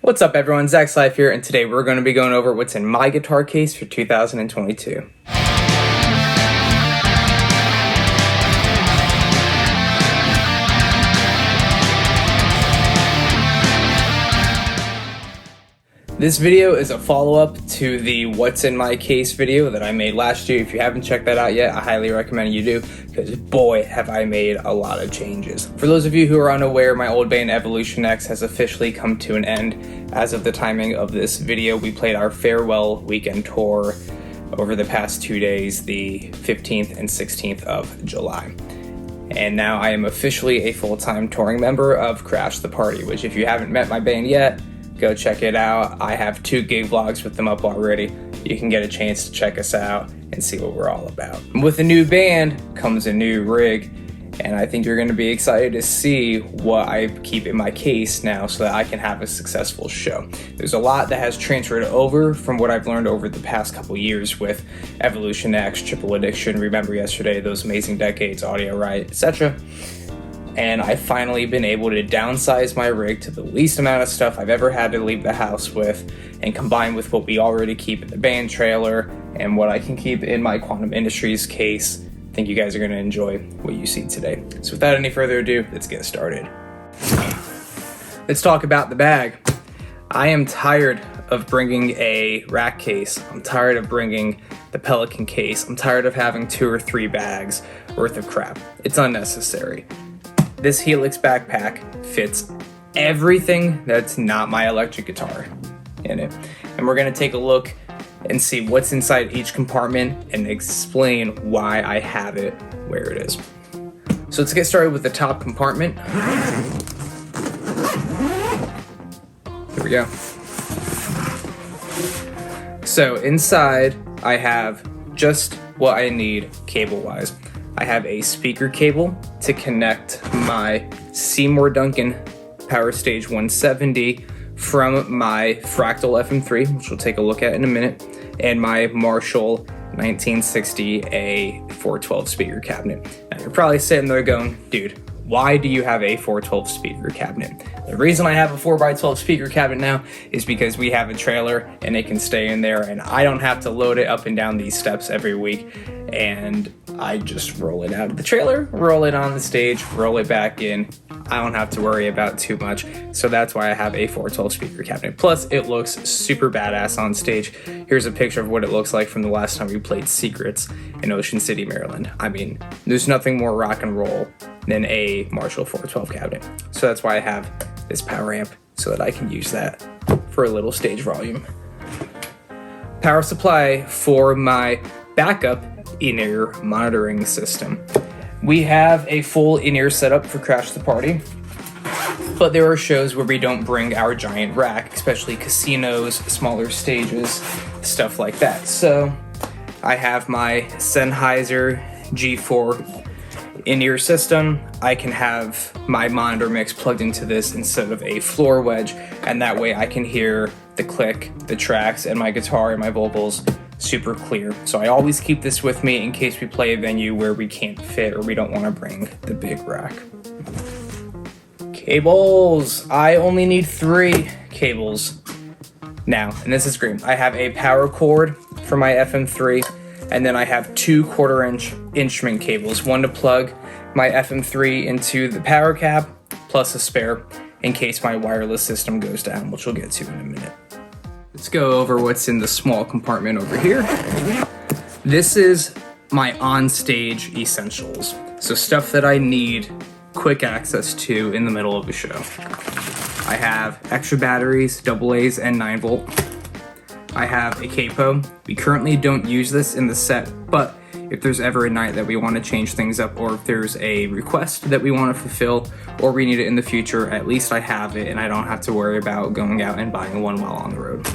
What's up everyone, Zachary Seif here, and today we're going to be going over what's in my guitar case for 2022. This video is a follow-up to the What's in My Case video that I made last year. If you haven't checked that out yet, I highly recommend you do, because boy, have I made a lot of changes. For those of you who are unaware, my old band Evolution X has officially come to an end. As of the timing of this video, we played our farewell weekend tour over the past 2 days, the 15th and 16th of July. And now I am officially a full-time touring member of Crash the Party, which if you haven't met my band yet, go check it out. I have 2 gig vlogs with them up already. You can get a chance to check us out and see what we're all about. And with a new band comes a new rig, and I think you're going to be excited to see what I keep in my case now so that I can have a successful show. There's a lot that has transferred over from what I've learned over the past couple years with Evolution X, Triple Addiction, Remember Yesterday, Those Amazing Decades, Audio Right, etc. And I've finally been able to downsize my rig to the least amount of stuff I've ever had to leave the house with, and combine with what we already keep in the band trailer and what I can keep in my Quantum Industries case. I think you guys are going to enjoy what you see today. So without any further ado, let's get started. Let's talk about the bag. I am tired of bringing a rack case. I'm tired of bringing the Pelican case. I'm tired of having 2 or 3 bags worth of crap. It's unnecessary. This Helix backpack fits everything that's not my electric guitar in it. And we're gonna take a look and see what's inside each compartment and explain why I have it where it is. So let's get started with the top compartment. Here we go. So inside I have just what I need cable-wise. I have a speaker cable to connect my Seymour Duncan Powerstage 170 from my Fractal FM3, which we'll take a look at in a minute, and my Marshall 1960 A412 speaker cabinet. Now you're probably sitting there going, dude, why do you have a 412 speaker cabinet? The reason I have a 4x12 speaker cabinet now is because we have a trailer and it can stay in there, and I don't have to load it up and down these steps every week, and I just roll it out of the trailer, roll it on the stage, roll it back in. I don't have to worry about too much, so that's why I have a 412 speaker cabinet. Plus, it looks super badass on stage. Here's a picture of what it looks like from the last time we played Secrets in Ocean City, Maryland. I mean, there's nothing more rock and roll than a Marshall 412 cabinet. So that's why I have this power amp, so that I can use that for a little stage volume. Power supply for my backup in-ear monitoring system. We have a full in-ear setup for Crash the Party, but there are shows where we don't bring our giant rack, especially casinos, smaller stages, stuff like that. So I have my Sennheiser G4 in-ear system. I can have my monitor mix plugged into this instead of a floor wedge, and that way I can hear the click, the tracks, and my guitar and my vocals super clear. So I always keep this with me in case we play a venue where we can't fit or we don't want to bring the big rack. Cables. I only need 3 cables now, and this is great. I have a power cord for my FM3, and then I have 2 1/4-inch instrument cables, one to plug my FM3 into the power cap, plus a spare in case my wireless system goes down, which we'll get to in a minute. Let's go over what's in the small compartment over here. This is my on-stage essentials. So stuff that I need quick access to in the middle of a show. I have extra batteries, AA's and 9-volt. I have a capo. We currently don't use this in the set, but if there's ever a night that we want to change things up, or if there's a request that we want to fulfill, or we need it in the future, at least I have it and I don't have to worry about going out and buying one while on the road.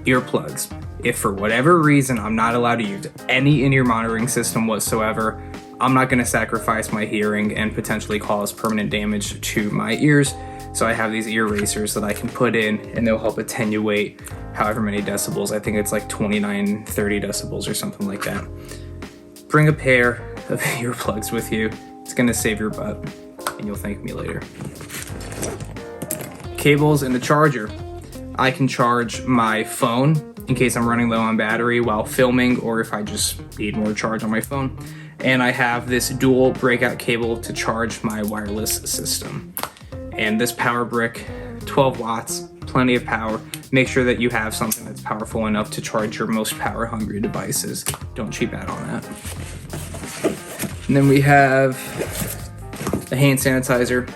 Earplugs. If for whatever reason I'm not allowed to use any in-ear monitoring system whatsoever, I'm not going to sacrifice my hearing and potentially cause permanent damage to my ears. So I have these ear racers that I can put in, and they'll help attenuate however many decibels. I think it's like 29, 30 decibels or something like that. Bring a pair of earplugs with you. It's gonna save your butt, and you'll thank me later. cables and the charger. I can charge my phone in case I'm running low on battery while filming, or if I just need more charge on my phone. And I have this dual breakout cable to charge my wireless system. And this power brick, 12 watts, plenty of power. Make sure that you have something that's powerful enough to charge your most power hungry devices. Don't cheap out on that. And then we have the hand sanitizer,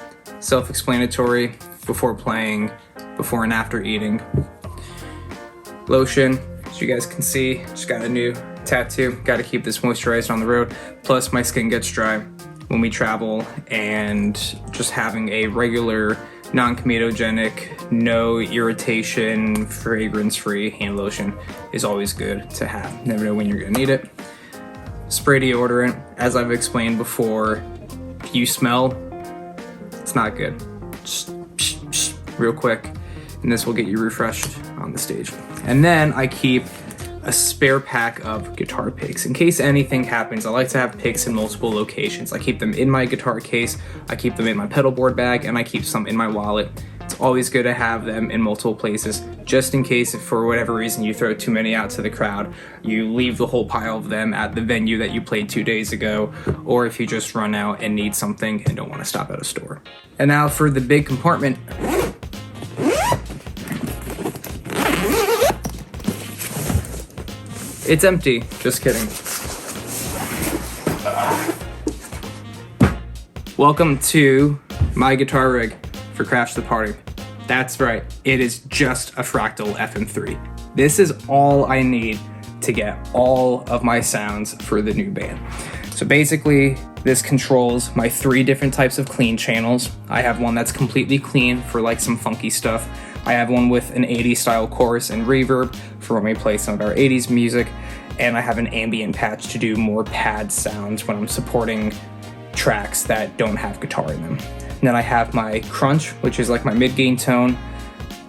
self-explanatory, before playing, before and after eating. Lotion, as you guys can see, just got a new tattoo. Got to keep this moisturized on the road. Plus my skin gets dry when we travel, and just having a regular non-comedogenic, no irritation, fragrance-free hand lotion is always good to have. Never know when you're gonna need it. Spray deodorant, as I've explained before, if you smell, it's not good. Just real quick, and this will get you refreshed on the stage. And then I keep a spare pack of guitar picks. In case anything happens, I like to have picks in multiple locations. I keep them in my guitar case, I keep them in my pedal board bag, and I keep some in my wallet. It's always good to have them in multiple places, just in case if for whatever reason you throw too many out to the crowd, you leave the whole pile of them at the venue that you played 2 days ago, or if you just run out and need something and don't want to stop at a store. And now for the big compartment. It's empty, just kidding. Welcome to my guitar rig for Crash the Party. That's right, it is just a Fractal FM3. This is all I need to get all of my sounds for the new band. So basically, this controls my 3 different types of clean channels. I have one that's completely clean for like some funky stuff. I have one with an 80s style chorus and reverb for when we play some of our 80s music. And I have an ambient patch to do more pad sounds when I'm supporting tracks that don't have guitar in them. And then I have my crunch, which is like my mid-gain tone,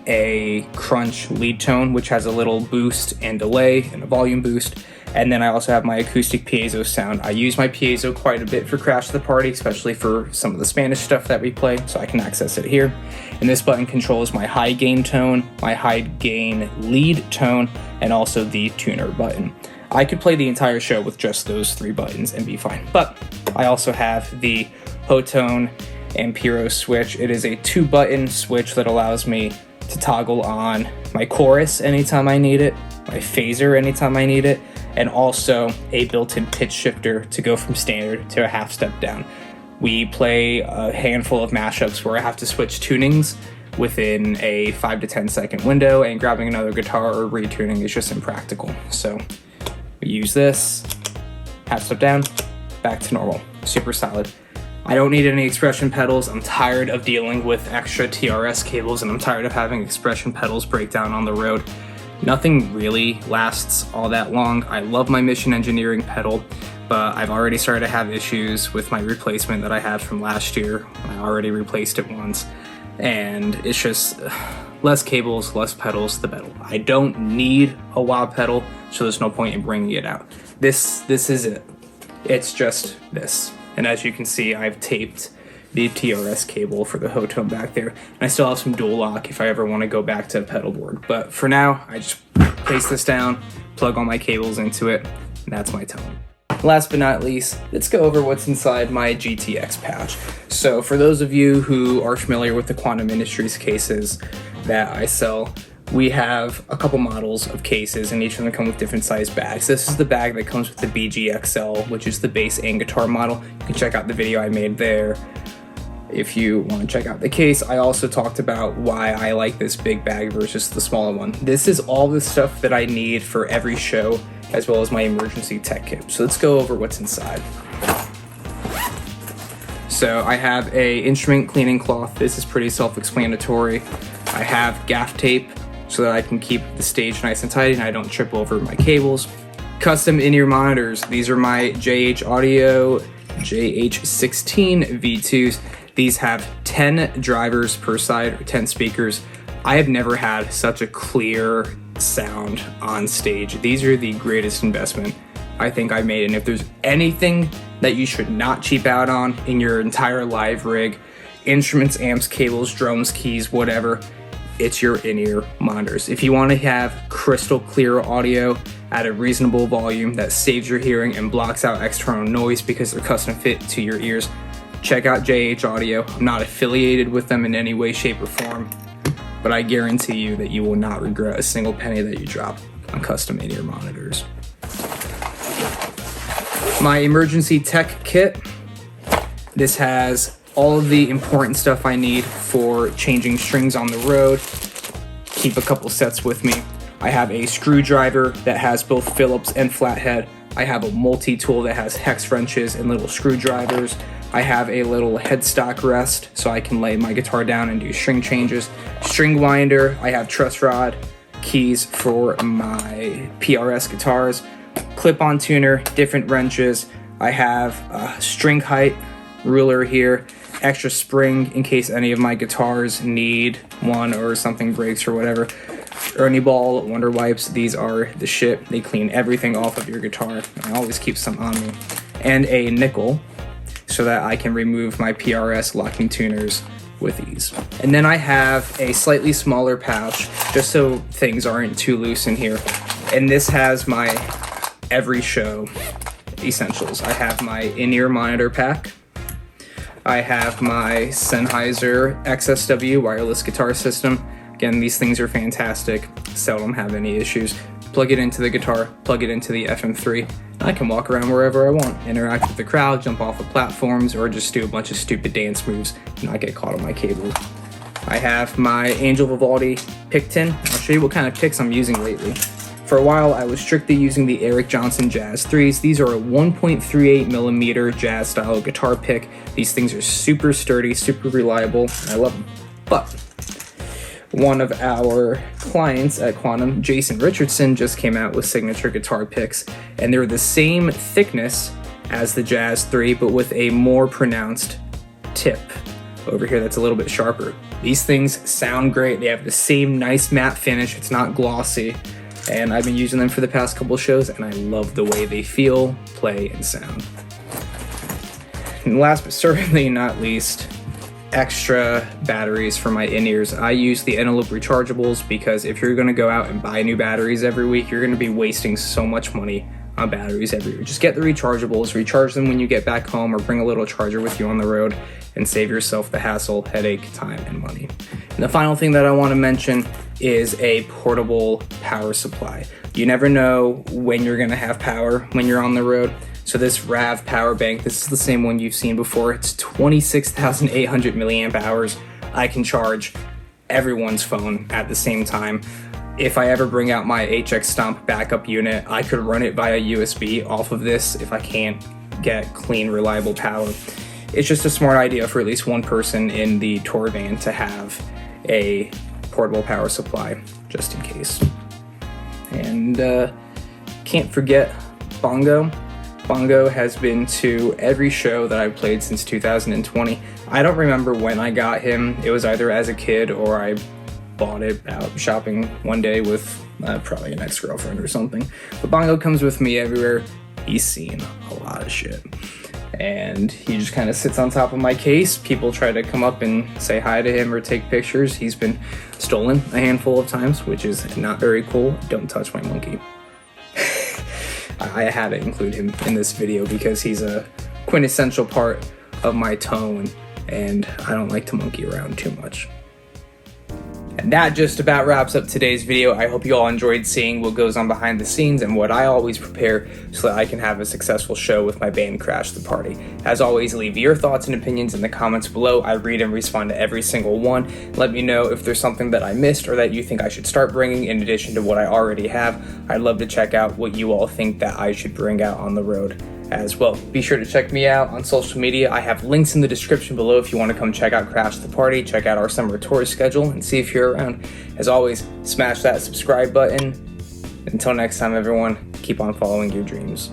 a crunch lead tone, which has a little boost and delay and a volume boost. And then I also have my acoustic piezo sound. I use my piezo quite a bit for Crash the Party, especially for some of the Spanish stuff that we play, so I can access it here. And this button controls my high gain tone, my high gain lead tone, and also the tuner button. I could play the entire show with just those 3 buttons and be fine. But I also have the Hotone Ampero switch. It is a 2-button switch that allows me to toggle on my chorus anytime I need it, my phaser anytime I need it, and also a built-in pitch shifter to go from standard to a half step down. We play a handful of mashups where I have to switch tunings within a 5 to 10 second window, and grabbing another guitar or retuning is just impractical. So we use this, half step down, back to normal. Super solid. I don't need any expression pedals. I'm tired of dealing with extra TRS cables, and I'm tired of having expression pedals break down on the road. Nothing really lasts all that long. I love my Mission Engineering pedal, but I've already started to have issues with my replacement that I had from last year. I already replaced it once, and it's just less cables, less pedals, the better. I don't need a wah pedal, so there's no point in bringing it out. This is it. It's just this. And as you can see, I've taped the TRS cable for the Hotone back there. And I still have some dual lock if I ever want to go back to a pedal board. But for now, I just place this down, plug all my cables into it, and that's my tone. Last but not least, let's go over what's inside my GTX pouch. So for those of you who are familiar with the Quantum Industries cases that I sell, we have a couple models of cases, and each of them come with different size bags. This is the bag that comes with the BGXL, which is the bass and guitar model. You can check out the video I made there if you want to check out the case. I also talked about why I like this big bag versus the smaller one. This is all the stuff that I need for every show, as well as my emergency tech kit. So let's go over what's inside. So I have a instrument cleaning cloth. This is pretty self-explanatory. I have gaff tape so that I can keep the stage nice and tidy and I don't trip over my cables. Custom in-ear monitors. These are my JH Audio JH16 V2s. These have 10 drivers per side, or 10 speakers. I have never had such a clear sound on stage. These are the greatest investment I think I made, and if there's anything that you should not cheap out on in your entire live rig, instruments, amps, cables, drums, keys, whatever. It's your in-ear monitors. If you want to have crystal clear audio at a reasonable volume that saves your hearing and blocks out external noise because they're custom fit to your ears, check out JH Audio. I'm not affiliated with them in any way, shape, or form, but I guarantee you that you will not regret a single penny that you drop on custom in-ear monitors. My emergency tech kit. This has all of the important stuff I need for changing strings on the road. Keep a couple sets with me. I have a screwdriver that has both Phillips and flathead. I have a multi-tool that has hex wrenches and little screwdrivers. I have a little headstock rest so I can lay my guitar down and do string changes. String winder, I have truss rod, keys for my PRS guitars, clip-on tuner, different wrenches. I have a string height ruler here, extra spring in case any of my guitars need one or something breaks or whatever. Ernie Ball Wonder Wipes, these are the shit. They clean everything off of your guitar. I always keep some on me. And a nickel so that I can remove my PRS locking tuners with ease. And then I have a slightly smaller pouch just so things aren't too loose in here. And this has my every show essentials. I have my in-ear monitor pack. I have my Sennheiser XSW wireless guitar system. Again, these things are fantastic. Seldom have any issues. Plug it into the guitar, plug it into the FM3, and I can walk around wherever I want, interact with the crowd, jump off of platforms, or just do a bunch of stupid dance moves and not get caught on my cables. I have my Angel Vivaldi pick tin. I'll show you what kind of picks I'm using lately. For a while, I was strictly using the Eric Johnson Jazz 3s. These are a 1.38 millimeter jazz style guitar pick. These things are super sturdy, super reliable, and I love them. But one of our clients at Quantum, Jason Richardson, just came out with signature guitar picks, and they're the same thickness as the Jazz 3, but with a more pronounced tip over here that's a little bit sharper. These things sound great. They have the same nice matte finish. It's not glossy, and I've been using them for the past couple shows, and I love the way they feel, play, and sound. And last but certainly not least, extra batteries for my in-ears. I use the Eneloop rechargeables because if you're going to go out and buy new batteries every week, you're going to be wasting so much money on batteries every year. Just get the rechargeables, recharge them when you get back home, or bring a little charger with you on the road and save yourself the hassle, headache, time, and money. And the final thing that I want to mention is a portable power supply. You never know when you're going to have power when you're on the road. So this Rav Power Bank, this is the same one you've seen before. It's 26,800 milliamp hours. I can charge everyone's phone at the same time. If I ever bring out my HX Stomp backup unit, I could run it via USB off of this if I can't get clean, reliable power. It's just a smart idea for at least one person in the tour van to have a portable power supply, just in case. And can't forget Bongo. Bongo has been to every show that I've played since 2020. I don't remember when I got him. It was either as a kid or I bought it out shopping one day with probably an ex-girlfriend or something. But Bongo comes with me everywhere. He's seen a lot of shit. And he just kind of sits on top of my case. People try to come up and say hi to him or take pictures. He's been stolen a handful of times, which is not very cool. Don't touch my monkey. I had to include him in this video because he's a quintessential part of my tone, and I don't like to monkey around too much. And that just about wraps up today's video. I hope you all enjoyed seeing what goes on behind the scenes and what I always prepare so that I can have a successful show with my band Crash the Party. As always, leave your thoughts and opinions in the comments below. I read and respond to every single one. Let me know if there's something that I missed or that you think I should start bringing in addition to what I already have. I'd love to check out what you all think that I should bring out on the road as well. Be sure to check me out on social media. I have links in the description below if you want to come check out Crash the Party, check out our summer tour schedule, and see if you're around. As always, smash that subscribe button. Until next time, everyone, keep on following your dreams.